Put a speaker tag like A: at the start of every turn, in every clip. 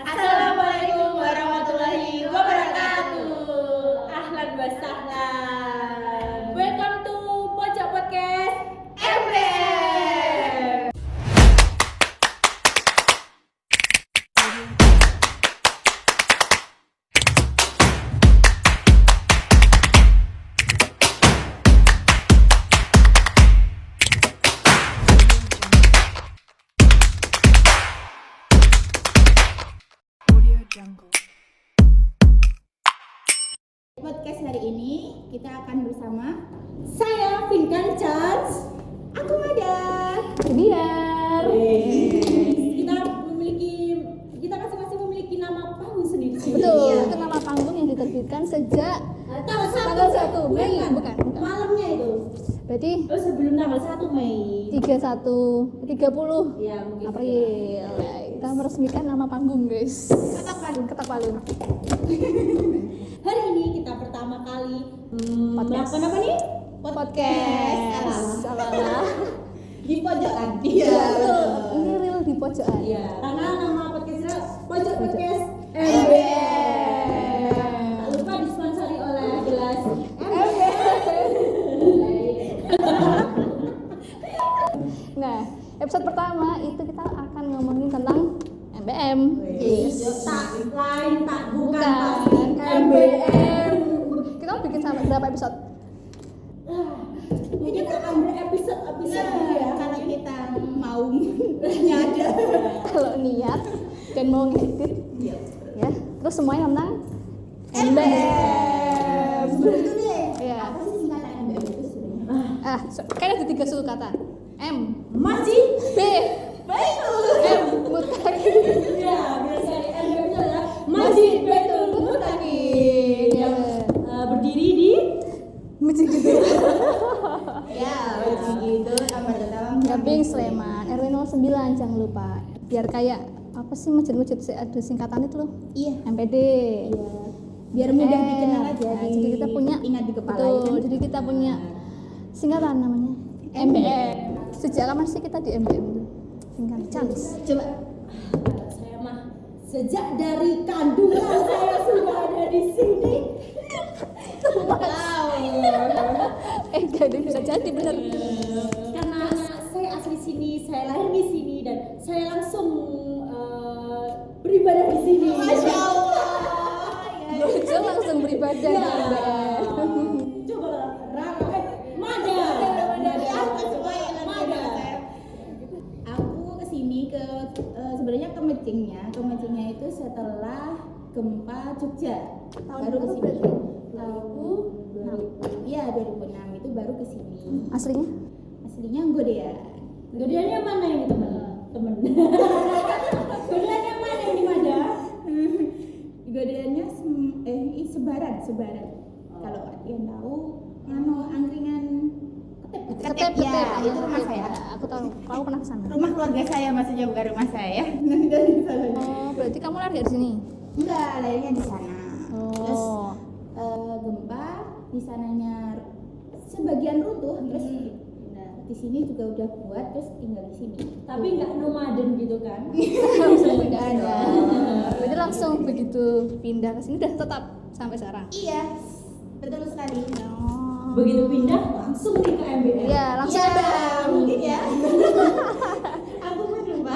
A: Assalamualaikum warahmatullahi wabarakatuh. Ahlan wa sahlan. Welcome to Pojok Podcast MBM.
B: Podcast hari ini kita akan bersama saya Vinkan Chance, aku Mada.
C: Biar
B: Kita masing-masing memiliki nama panggung sendiri.
C: betul, itu nama panggung yang diterbitkan sejak
B: Tanggal 1
C: Mei,
B: bukan.
C: bukan.
B: Malamnya itu.
C: Berarti
B: Sebelum tanggal 1 Mei.
C: 30
B: Ya, mungkin.
C: April. Kita meresmikan nama panggung, guys. Ketak Palu.
B: Hari ini kita pertama kali
C: Podcast.
B: melakukan apa nih?
C: Podcast. Ala-ala.
B: Di pojokan.
C: Iya, betul. Ini real di pojokan.
B: Iya, karena nama podcastnya Pojok Podcast
C: MBM.
B: Tak lupa disponsori oleh gelas
C: Nah, episode pertama itu kita akan ngomongin tentang MBM.
B: lain tak bukan
C: Bukan
B: pasti
C: MBM. Kita mau bikin sampai berapa episode?
B: Ini akan episode ya. Kalau kita mau nyada.
C: Kalau niat dan mau ngedit, ya. Terus semuanya tentang MBM.
B: Sebelum itu deh.
C: Iya.
B: Apa sih singkatan MBM itu sebenarnya?
C: Kayaknya ada 3 suku kata. M,
B: Masih
C: B,
B: betul.
C: M, mutakin.
B: Ya, biasanya MBM itu adalah Masjid Baitul Mutakin yang berdiri di
C: Masjid gitu.
B: ya, begitu amat dalam
C: Gabing Sleman, RW 09 jangan lupa. Biar kayak apa sih masjid-masjid ada singkatan itu loh.
B: Iya.
C: MPD.
B: Iya. Biar mudah dikenal aja.
C: Nah, jadi kita punya
B: ingat di kepala.
C: betul,
B: ya kan?
C: jadi kita punya singkatan namanya MBM. Sejak kapan sih kita di MBM itu? Singkat chance.
B: Coba saya mah sejak dari kandungan saya sudah ada di sini. Wow.
C: Jadi bisa jadi benar.
B: Karena saya asli sini, saya lahir di sini dan saya langsung beribadah di sini. Masya Allah.
C: Bojo langsung beribadah di MBM.
B: Coba Rara, Mada. Mada. Aku kesini ke sebenarnya ke Mejengnya itu setelah gempa Jogja. Baru kesini. Tahun 2006 itu baru kesini.
C: Aslinya?
B: Aslinya Godea. Godeannya mana ini teman? Godeannya mana ini Mada? Godeannya Sebaran. Kalau kalian tahu, angkringan ketep ya, itu rumah saya.
C: Aku tahu. Aku pernah kesana.
B: Rumah keluarga saya maksudnya, bukan rumah saya.
C: Oh, berarti kamu lahir dari sini?
B: Enggak, lahirnya di sana. Terus
C: Oh.
B: gempa di sananya sebagian runtuh, terus di sini juga udah buat, terus tinggal di sini.
A: Tapi nggak nomaden gitu kan?
C: Tidak ada. Berarti langsung begitu pindah ke sini udah tetap sampai sekarang.
B: Iya, betul sekali.
C: Oh.
A: Begitu pindah langsung nih ke MBM.
C: Iya, langsung
B: Ya,
C: MBM.
B: mungkin ya. Aku pun lupa.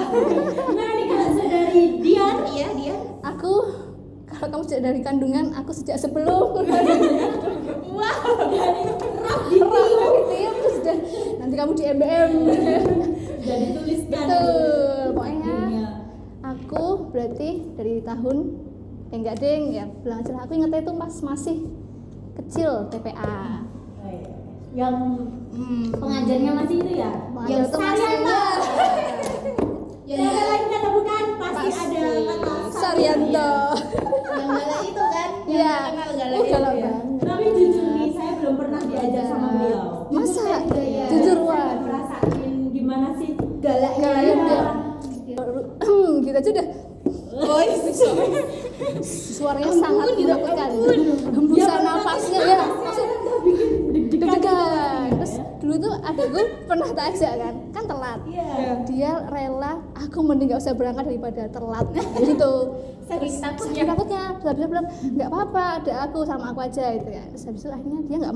A: Gimana nih kalau dari Dian?
B: Iya, dia.
C: Aku kalau kamu sejak dari kandungan, aku sejak sebelum.
B: Wah,
C: Itu sudah nanti kamu di MBM.
A: Jadi tuliskan.
C: Betul. Pokoknya
A: Iya.
C: aku berarti dari tahun enggak deng ya bilang aja lah. Aku ingetnya itu pas masih kecil TPA.
A: Oh, iya. Yang pengajarnya masih itu ya?
C: Yang itu
A: Saryanto.
B: yang
A: Yang lain kata bukan, pasti ada kata
C: Saryanto.
B: yang galak itu kan?
C: Iya.
B: Yang galak
C: Oh,
B: itu
C: galak
B: ya.
C: banget.
A: Tapi jujur nih, saya belum pernah diajar sama beliau.
C: Masa?
A: Ya,
C: Jujur,
A: saya
C: Wan.
A: ngerasain gimana sih
B: Galaknya.
C: Galaknya dia. Kita aja udah suaranya sangat menakutkan. Hembusan nafasnya ya langsung deg-degan. Terus dulu dulu tuh adikku pernah tak ajak kan telat. Dia rela aku mending nggak usah berangkat daripada telat gitu.
B: Saking
C: Saking takutnya, habis bilang nggak apa-apa, ada aku sama aku aja gitu ya. Terus habis itu akhirnya dia nggak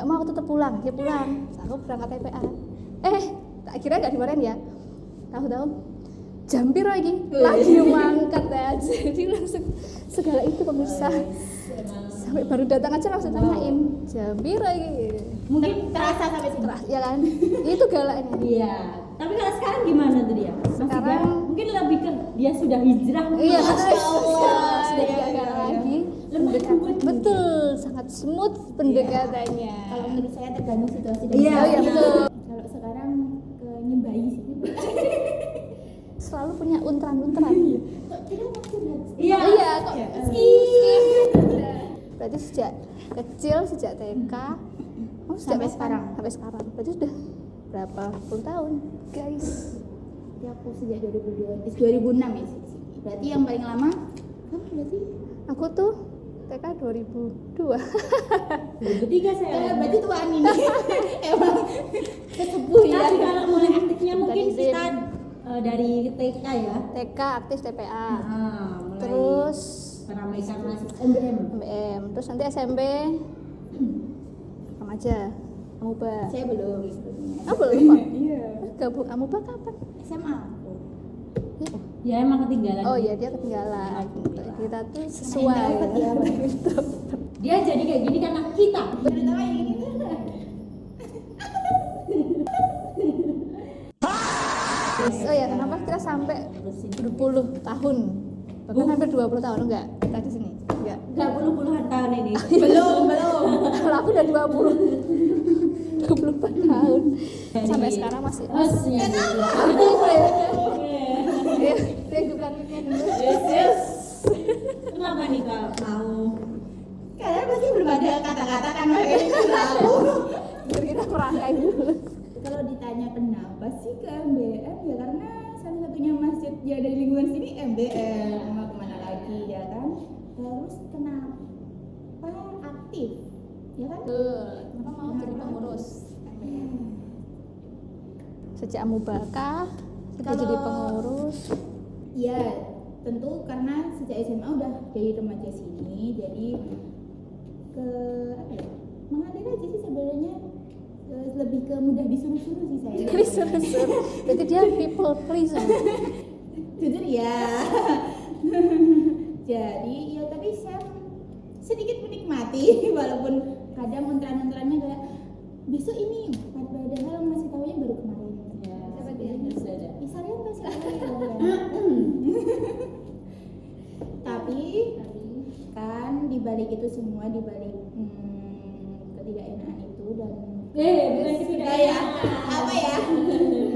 C: mau tetap pulang, dia pulang. Terus aku berangkat TPA. Tak kira nggak dimarahin ya. Tahu-tahu jampir lagi mangkat ya. Jadi langsung segala itu pemirsa. Sampai baru datang aja langsung tanyain jampir lagi.
B: Mungkin terasa sampai sini.
C: Ya kan? Itu galaknya.
A: Iya. Tapi kalau sekarang gimana tuh dia? Masih
C: Sekarang-
A: galak? Mungkin lebih ke dia sudah hijrah.
C: Iya,
A: Masya
C: sudah
A: Iya,
C: tidak galak lagi.
A: Lemah lembut.
C: Betul, sangat smooth pendekatannya.
B: Kalau menurut saya tergantung situasi dan
A: Iya,
C: Oh iya betul.
B: Kalau sekarang ke nyembayi sih.
C: Selalu punya untran-untran.
B: Kok tidak mau curhat?
A: Iya.
C: Iya, kok
A: Iya.
C: skip. Berarti sejak kecil, sejak TK,
B: Sampai
C: kapan?
B: sekarang.
C: Sampai sekarang. Berarti sudah berapa puluh tahun, guys?
B: Ya aku sejak 2006 ya sih. Berarti yang paling lama kamu berarti?
C: Aku tuh TK 2002.
A: 2003 saya.
B: Berarti tuaan ini. Emang kesepuh ya.
A: Tapi kalau mulai aktifnya mungkin
C: Dari
A: kita dari TK ya.
C: TK aktif TPA.
A: Mulai
C: Terus
A: meramaikan MBM.
C: MBM, terus nanti SMP remaja, amuba.
B: Saya belum.
C: Belum Pak?
A: Iya.
C: Terus gabung amuba kapan?
B: SMA.
A: Ya emang ketinggalan.
C: Oh iya, dia ketinggalan. Kita tuh sesuai.
B: Dapat ya.
A: Dia jadi kayak gini karena kita.
B: Terutama yang ini.
C: Oh ya, kenapa kita sampai 20 tahun? Bahkan hampir 20 tahun enggak? Kita di sini. Enggak.
A: Enggak puluhan tahun ini.
B: Belum.
C: Kalau aku udah 24 tahun. Sampai sekarang masih.
A: Hostnya.
C: Iya, kehidupan kita dulu.
A: Yes. Kenapa nih Kak mau?
B: Karena pasti belum ada kata-kata kan makanya tahu.
C: Biar kita merangkai dulu.
B: Kalau ditanya kenapa sih ke MBM ya karena satu-satunya masjid ya dari lingkungan sini MBM, mau kemana lagi ya kan. Terus kenapa aktif ya kan?
C: Kenapa mau jadi pengurus? Sejak amubakah kita
B: Kalau-
C: jadi pengurus?
B: Ya tentu karena sejak SMA udah jadi remaja sini jadi ke apa ya mengalir aja sih sebenarnya. Lebih ke mudah disuruh-suruh sih saya.
C: Jadi seru-seru. Berarti dia people pleaser.
B: Jujur ya. Jadi ya tapi saya sedikit menikmati walaupun kadang ontran-ontrannya kayak besok ini padahal ngasih taunya baru kemarin.
A: Ya,
B: Siapa dia?
A: sudah.
B: Isarian masih ada. Tapi kan dibalik itu semua dibalik ketidakenakan itu dan
A: Bukan
B: kayak apa ya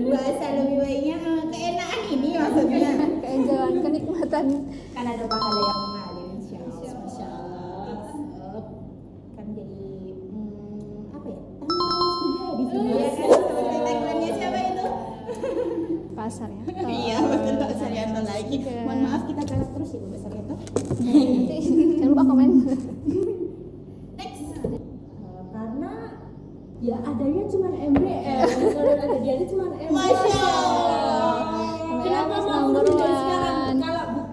B: bahasa lebih baiknya keenakan ini maksudnya
C: Keenjoyan, kenikmatan.
B: kan ada pahala yang mengalir insyaallah.
A: Masya Allah.
B: Kan jadi apa ya tantangan di sini ya kan seperti tagline-nya siapa itu
C: Pasar ya.
B: iya betul Pak Saryanto lagi
C: Oke.
B: mohon maaf kita kalah terus ya Pak Saryanto.
C: Nanti jangan lupa komen.
B: Next.
A: Karena ya adanya cuma MBM. Kalau ada dia cuma MBM.
B: Masya Allah.
A: Kenapa
C: MBM
A: mau
C: number
A: mundur dari
C: one.
A: sekarang?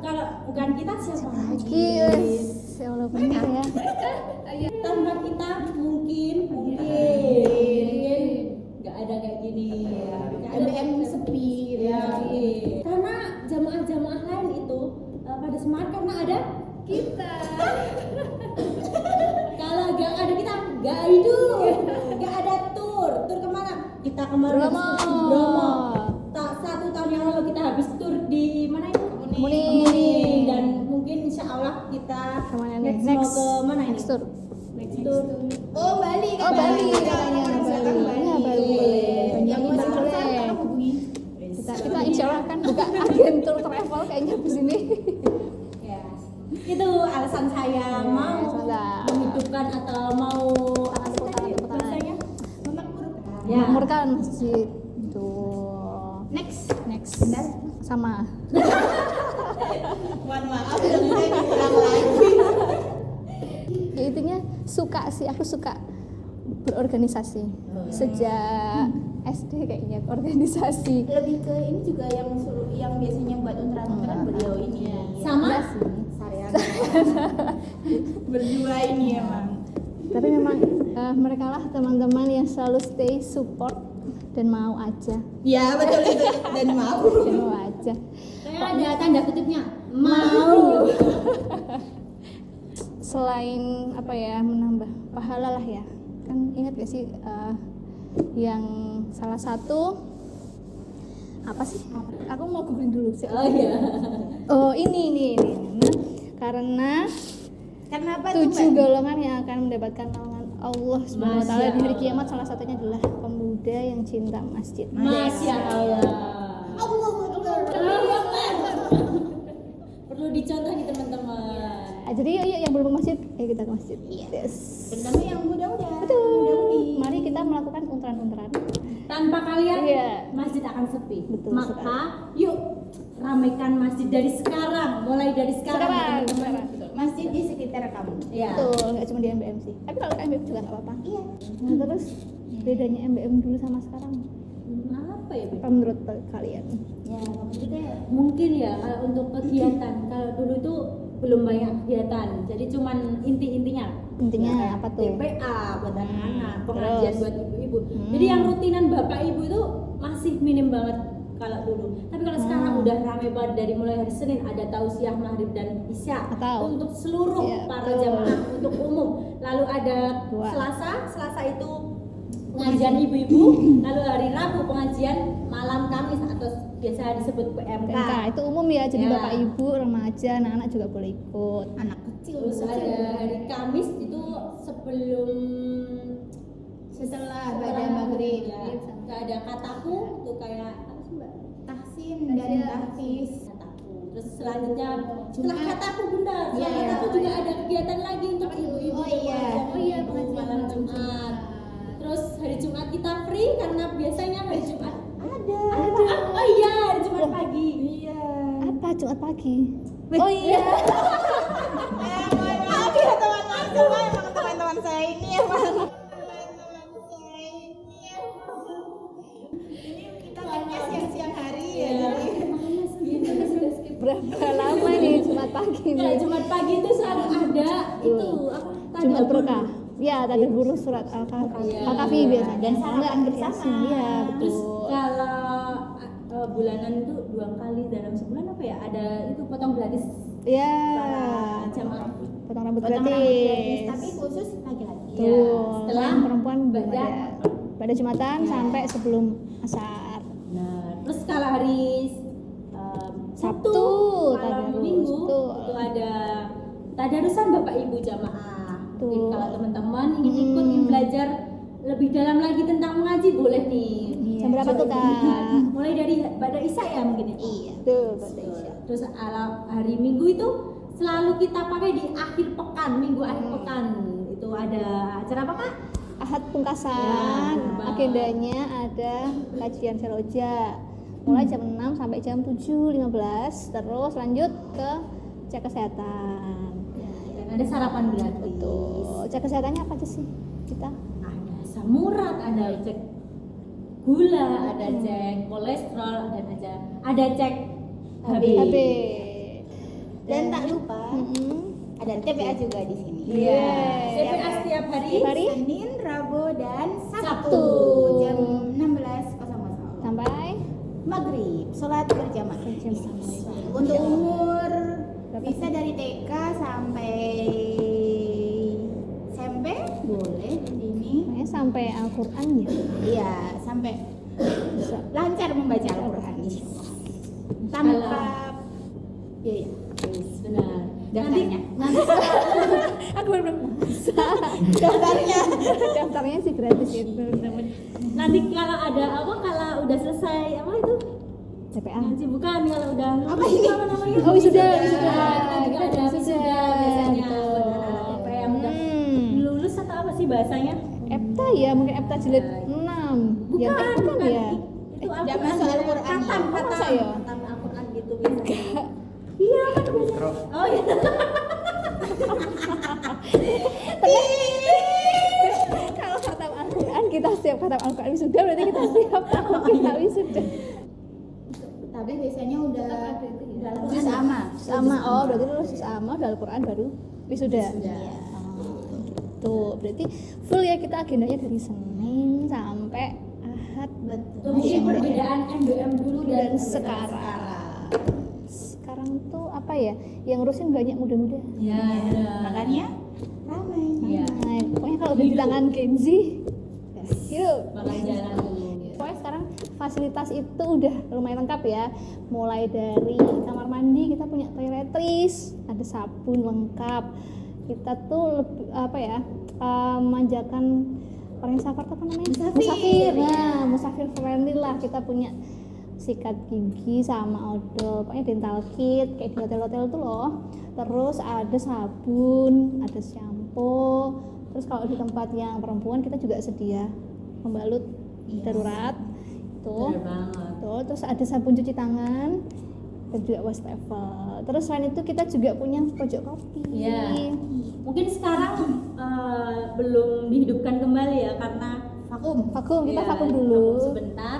A: Kalau bukan kita siapa lagi?
C: Yes, ya Allah benar ya.
A: Tanpa kita mungkin nggak ada kayak gini. Nggak ada
B: MBM sepi gitu
A: Ya,
B: ya.
A: karena jamaah-jamaah lain itu pada semangat karena ada kita. Kalau nggak ada kita nggak hidup, nggak ada tur kemana? Kita kemarin
C: Bromo.
A: habis tur di Bromo. Tak 1 tahun yang lalu kita habis tur di mana itu?
C: Kemuning.
A: Dan mungkin insya Allah kita
C: Kemana nih?
A: mau ke mana ini?
C: Next tour.
A: Next tour.
B: Oh Bali kan
C: Oh, Bali
B: Bali
C: katanya,
B: silakan
C: Bali.
B: Bali.
C: Ya, Bali.
B: Yang
C: Bali
B: masih
C: boleh.
B: penasaran hubungi.
C: Kita insya Allah kan buka agentur travel kayaknya di sini.
A: Ya, itu alasan saya mau
C: mantap.
A: menghidupkan atau mau
C: Tangan, tepuk tangan, tepuk tangan.
A: bahasanya?
B: Memakmurkan.
A: Ya.
C: Makmurkan masjid. Tuh.
B: Next.
C: Next. Sama.
B: Mohon maaf belum saya diulang lagi.
C: Ya intinya suka sih, aku suka berorganisasi sejak SD kayaknya organisasi.
B: Lebih ke ini juga yang biasanya buat unteran-unteran beliau ini.
A: Sama?
C: Enggak sih.
B: Saryan. Berdua ini emang.
C: Tapi memang mereka lah teman-teman yang selalu stay support dan mau aja.
B: Ya betul itu dan mau.
C: Dan mau aja.
A: Kayak ada tanda kutipnya
C: Mau. Selain apa ya, menambah pahala lah ya. Kan ingat gak sih yang salah satu apa sih? Aku mau googling dulu sih.
A: Oh iya.
C: Oh ini. Karena
B: Karena apa tuh?
C: 7 golongan yang akan mendapatkan naungan Allah Subhanahu wa taala di hari
A: Masya
C: kiamat, salah satunya adalah pemuda yang cinta masjid.
A: Masya Allah.
B: Allahu Akbar.
A: Perlu dicontoh nih teman-teman.
C: Jadi yuk yang belum ke masjid, ayo kita ke masjid. Yes.
B: Terutama yang muda-muda.
C: Betul. Mari kita melakukan untaran-untaran.
A: Tanpa kalian
C: Iya.
A: masjid akan sepi.
C: Betul
A: Maka yuk ramaikan masjid dari sekarang, mulai dari sekarang.
C: Sekarang.
B: Masjid di sekitar kamu.
A: Ya.
C: Betul, nggak cuma di MBM sih. Tapi kalau MBM juga nggak apa-apa.
B: Iya.
C: Nah, terus bedanya MBM dulu sama sekarang
A: Apa ya?
C: apa menurut kalian?
A: Ya, maksudnya mungkin ya kalau untuk kegiatan, kalau dulu tuh belum banyak kegiatan, jadi cuman intinya.
C: Intinya
A: Ya,
C: apa tuh?
A: TPA buat anak-anak, pengajian
C: Terus?
A: buat ibu-ibu. Jadi yang rutinan bapak ibu itu masih minim banget kalau dulu. Tapi kalau sekarang udah rame banget, dari mulai hari Senin ada tausiah maghrib dan isya
C: Atau?
A: untuk seluruh
C: Iya,
A: para
C: betul.
A: jamaah untuk umum. Lalu ada
C: Dua.
A: Selasa itu pengajian ibu-ibu, lalu hari Rabu pengajian malam Kamis atau biasa disebut PMK.
C: PMK itu umum ya, jadi
A: Ya.
C: bapak ibu, remaja, anak-anak juga boleh ikut.
B: Anak kecil.
A: Terus ada hari Kamis itu sebelum
B: Setelah badan maghrib.
A: ya, nggak ada kataku tuh kayak apa sih mbak?
B: Tahsin dan tahfiz.
A: Kataku. Terus selanjutnya setelah kataku bunda, setelah
B: Iya.
A: kataku juga ada kegiatan lagi untuk ibu-ibu.
B: Oh iya.
A: Oh iya malam Jumat. Terus hari Jumat kita free karena biasanya hari Jumat
B: Ada.
A: Oh iya hari Jumat pagi.
B: Iya.
C: Apa Jumat pagi? Oh iya.
B: Mohon maaf ya teman-teman semua, emang teman-teman saya ini emang. Ini kita mainnya siang-siang hari ya. Jadi
C: Berapa lama nih Jumat pagi
A: Ya,
C: nih?
A: Jumat pagi itu selalu ada itu apa?
C: Jumat
A: tanda
C: berkah.
A: guru.
C: Ya, tadi guru surat
A: Iya.
C: Al-Kahfi biasanya.
B: Dan sarapan bersama.
C: Iya,
A: Terus
C: betul.
A: kalau bulanan itu 2 kali dalam sebulan apa ya? Ada itu potong gratis
C: Ya.
A: para jamaah.
C: Potong rambut
B: potong rambut gratis,
C: gratis.
B: tapi khusus laki-laki.
C: Tuh,
A: Ya, setelah
C: yang perempuan belum
A: Ba'da.
C: ada. Pada Jumatan
A: Ya.
C: sampai sebelum asar.
A: Nah, terus kalau hari
C: Sabtu,
A: malam
C: tadarus,
A: Minggu
C: tuh.
A: itu ada tadarusan Bapak Ibu jamaah.
C: Tuh.
A: Mungkin kalau teman-teman ingin ikut ingin belajar lebih dalam lagi tentang mengaji boleh nih.
C: Jam berapa tuh, Kak?
A: Mulai dari pada Isya ya mungkin ya.
B: Iya.
C: Tuh, pada Isya.
A: Terus hari Minggu itu selalu kita pakai di akhir pekan, Minggu akhir pekan. Itu ada acara apa Kak?
C: Ahad
A: Ya,
C: pungkasan,
A: benar.
C: agendanya ada kajian seroja mulai jam 6 sampai jam 7.15, terus lanjut ke cek kesehatan.
A: Dan ada sarapan gratis.
C: Betul. Cek kesehatannya apa aja sih kita?
A: Ada samurat, ada cek gula, ada cek kolesterol, dan ada cek HB.
C: HB.
B: Dan tak lupa
C: Mm-mm.
B: ada TPA juga di sini.
C: Iya.
A: TPA setiap hari.
C: Setiap hari
B: Senin, Rabu, dan
A: Sabtu.
B: Sabtu jam 16.00
C: sampai
B: maghrib, sholat berjamaah. Untuk umur bisa dari TK sampai SMP boleh di sini.
C: Makanya sampai Al-Qur'an ya.
B: Iya, sampai
C: Bisa.
B: lancar membaca Al-Qur'an insyaallah. Tanpa iya,
A: Benar.
B: daftarnya.
C: Aku belum
B: Daftarnya.
C: daftarnya sih gratis ya, teman-teman.
A: Nanti kalau ada apa, kalau udah selesai apa itu?
C: TPA.
A: Ngaji bukan, kalau udah
B: Apa ini?
A: Apa namanya?
C: Oh, wisuda.
A: Kita juga ada
C: Wisuda.
A: wisuda biasanya
C: Betul.
A: buat anak-anak TPA yang udah lulus atau apa sih bahasanya?
C: EPTA ya, mungkin EPTA jilid 6. Ya, bukan ya.
A: Itu
B: Jangan masuk Al-Quran ya.
A: Khatam,
C: Oh, masa ya?
A: khatam Al-Quran gitu biasanya. Iya kan biasanya. Oh iya.
C: Kalau kata kata Al-Quran wisuda berarti kita siap kita wisuda.
B: Tapi biasanya udah
C: ya.
B: udah sama.
C: Sama, oh berarti lulus sama udah Al-Quran baru wisuda.
B: Wisuda.
C: Gitu. Berarti full ya kita agendanya dari Senin sampai Ahad.
B: Betul.
A: Mungkin perbedaan MBM dulu
C: Dan sekarang tuh apa ya, yang ngurusin banyak muda-muda.
A: Ya,
B: Makanya ramai.
A: Iya.
C: Nah, pokoknya kalau udah di tangan Gen Z, yuk.
A: bakal jalan dulu.
C: Pokoknya sekarang fasilitas itu udah lumayan lengkap ya. Mulai dari kamar mandi kita punya toiletries, ada sabun lengkap. Kita tuh lebih, apa ya, manjakan orang safar apa namanya? Musafir. Nah, musafir friendly lah. Kita punya sikat gigi sama odol, pokoknya dental kit kayak di hotel-hotel tuh loh. Terus ada sabun, ada shampoo. Terus kalau di tempat yang perempuan kita juga sedia pembalut darurat tuh.
A: Bener banget.
C: Tuh, terus ada sabun cuci tangan dan juga wastafel. Terus selain itu kita juga punya pojok kopi.
A: Iya. Mungkin sekarang belum dihidupkan kembali ya karena
B: Vakum.
C: Vakum, kita
A: ya,
C: vakum dulu.
A: vakum sebentar.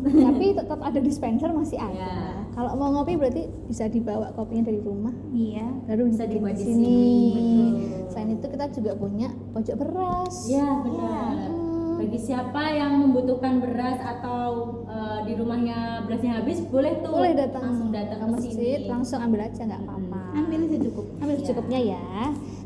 C: Tapi tetap ada dispenser masih ada.
A: Ya.
C: Kalau mau ngopi berarti bisa dibawa kopinya dari rumah.
B: Iya.
C: Baru
A: Bisa
C: dibikin
A: dibuat
C: di
A: di
C: sini.
A: sini, betul.
C: Selain itu kita juga punya pojok beras.
A: Ya benar. Bagi siapa yang membutuhkan beras atau di rumahnya berasnya habis, boleh tuh
C: Boleh datang
A: langsung datang
C: ke
A: ke
C: masjid,
A: sini.
C: langsung ambil aja nggak apa-apa.
B: Ambil secukup.
C: Ambil
A: Iya.
C: secukupnya ya.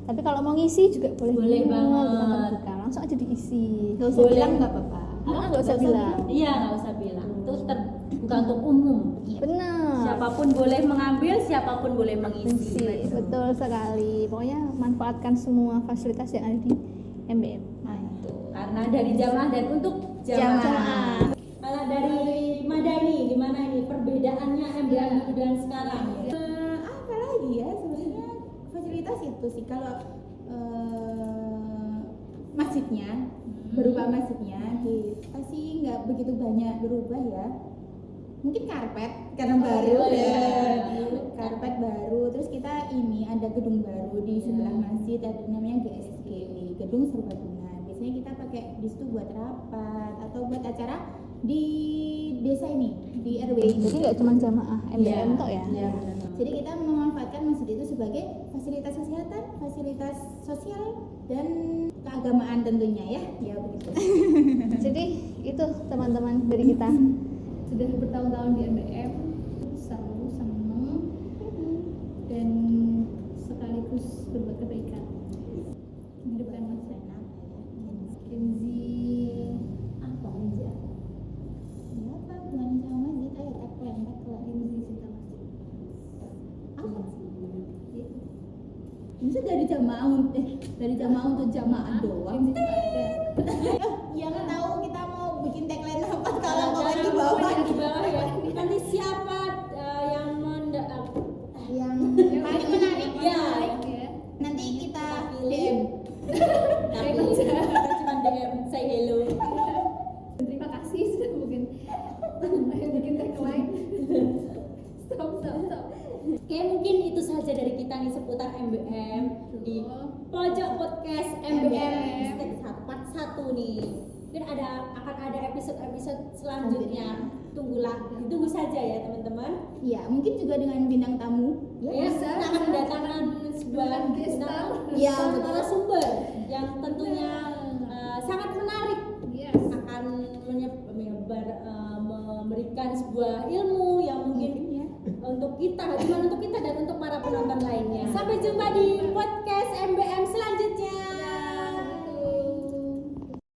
C: Tapi kalau mau ngisi juga boleh.
A: Boleh banget.
C: Kita terbuka, langsung aja diisi.
B: Gak usah
A: Boleh.
B: bilang nggak apa-apa.
C: Nggak usah bilang.
A: Iya, nggak usah bilang. Itu terbuka untuk umum.
C: Benar.
A: Siapapun boleh mengambil, siapapun boleh mengisi.
C: Isi, betul sekali. Pokoknya manfaatkan semua fasilitas yang ada di MBM.
A: Karena dari jamaah dan untuk
C: Jamaah.
A: Kalau dari Madani, gimana ini perbedaannya MBM dulu dan sekarang?
B: Apa lagi ya sebenarnya fasilitas itu sih kalau masjidnya berupa masjidnya pasti nggak begitu banyak berubah ya. Mungkin karpet karena baru
A: iya.
B: karpet baru. Terus kita ini ada gedung baru di sebelah masjid, ada namanya GSGW, gedung serbaguna. Biasanya kita pakai di situ buat rapat atau buat acara di desa ini, di RW.
C: Jadi nggak cuma jamaah MBM
A: Iya.
C: tok ya.
A: Iya, benar.
B: Jadi kita memanfaatkan masjid itu sebagai fasilitas kesehatan, fasilitas sosial, dan keagamaan tentunya ya, ya begitu.
C: Jadi itu teman-teman dari kita sudah bertahun-tahun di MBM, seru, seneng, dan sekaligus berbuat kebaikan. Hidupkan masa Gen Z.
A: Apa aja?
B: Ya apa hubungannya sama masjid? Ayo tagline.
C: Gen Z cinta masjid.
B: Apa? Bisa dari jamaah untuk jamaah doang.
C: Gen Z juga ada.
B: Yang tahu kita mau bikin tagline apa kalau komen di bawah.
A: Di bawah ya. Nanti siapa yang
B: Yang paling menarik
A: Ya.
C: Ya.
B: nanti kita
A: pilih.
B: DM.
A: Tapi kita cuma DM say hello.
C: Terima kasih sudah bikin tagline. Stop.
A: Oke, mungkin itu saja dari kita nih seputar MBM di pojok podcast MBM part 1 nih. Mungkin akan ada episode selanjutnya. Ditunggu saja ya teman-teman.
B: Ya, mungkin juga dengan bintang tamu.
A: Ya, kita akan mendatangkan sebuah
B: Ya,
A: narasumber yang tentunya sangat menarik.
C: Yes.
A: Akan memberikan sebuah ilmu yang mungkin
B: ya.
A: untuk kita, cuma untuk kita dan untuk para penonton lainnya. Sampai jumpa di podcast